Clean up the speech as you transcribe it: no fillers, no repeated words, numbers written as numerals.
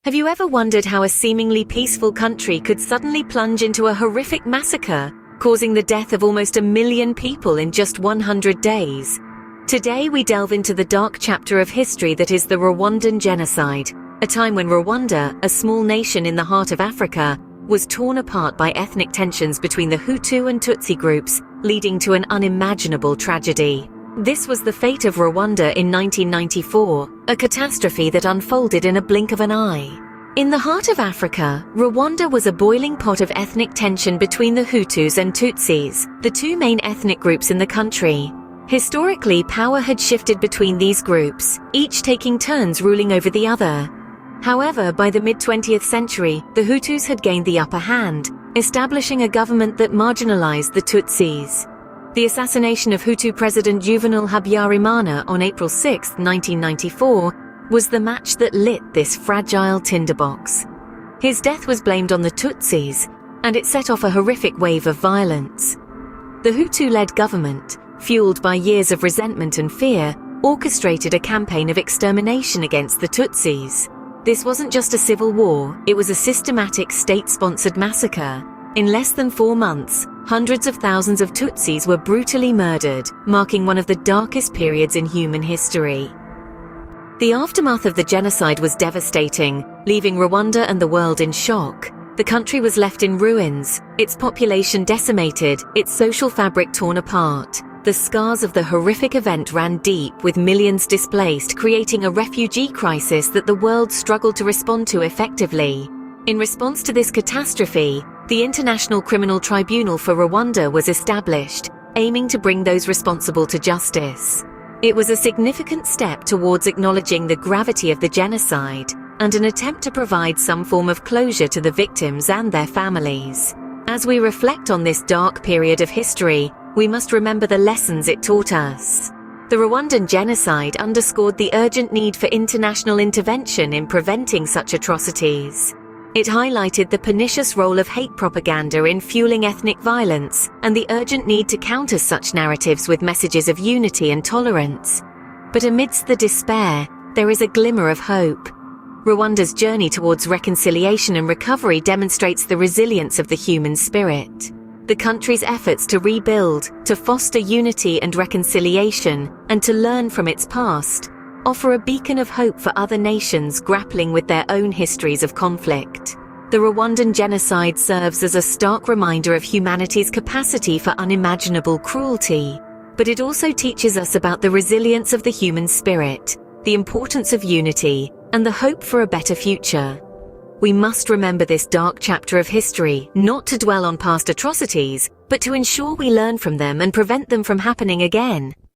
Have you ever wondered how a seemingly peaceful country could suddenly plunge into a horrific massacre, causing the death of almost 1 million people in just 100 days? Today we delve into the dark chapter of history that is the Rwandan Genocide, a time when Rwanda, a small nation in the heart of Africa, was torn apart by ethnic tensions between the Hutu and Tutsi groups, leading to an unimaginable tragedy. This was the fate of Rwanda in 1994, a catastrophe that unfolded in a blink of an eye. In the heart of Africa, Rwanda was a boiling pot of ethnic tension between the Hutus and Tutsis, the two main ethnic groups in the country. Historically, power had shifted between these groups, each taking turns ruling over the other. However, by the mid-20th century, the Hutus had gained the upper hand, establishing a government that marginalized the Tutsis. The assassination of Hutu President Juvenal Habyarimana on April 6, 1994, was the match that lit this fragile tinderbox. His death was blamed on the Tutsis, and it set off a horrific wave of violence. The Hutu-led government, fueled by years of resentment and fear, orchestrated a campaign of extermination against the Tutsis. This wasn't just a civil war, it was a systematic state-sponsored massacre. In less than 4 months, hundreds of thousands of Tutsis were brutally murdered, marking one of the darkest periods in human history. The aftermath of the genocide was devastating, leaving Rwanda and the world in shock. The country was left in ruins, its population decimated, its social fabric torn apart. The scars of the horrific event ran deep, with millions displaced, creating a refugee crisis that the world struggled to respond to effectively. In response to this catastrophe, the International Criminal Tribunal for Rwanda was established, aiming to bring those responsible to justice. It was a significant step towards acknowledging the gravity of the genocide, and an attempt to provide some form of closure to the victims and their families. As we reflect on this dark period of history, we must remember the lessons it taught us. The Rwandan genocide underscored the urgent need for international intervention in preventing such atrocities. It highlighted the pernicious role of hate propaganda in fueling ethnic violence and the urgent need to counter such narratives with messages of unity and tolerance. But amidst the despair, there is a glimmer of hope. Rwanda's journey towards reconciliation and recovery demonstrates the resilience of the human spirit. The country's efforts to rebuild, to foster unity and reconciliation, and to learn from its past, offer a beacon of hope for other nations grappling with their own histories of conflict. The Rwandan genocide serves as a stark reminder of humanity's capacity for unimaginable cruelty, but it also teaches us about the resilience of the human spirit, the importance of unity, and the hope for a better future. We must remember this dark chapter of history, not to dwell on past atrocities, but to ensure we learn from them and prevent them from happening again.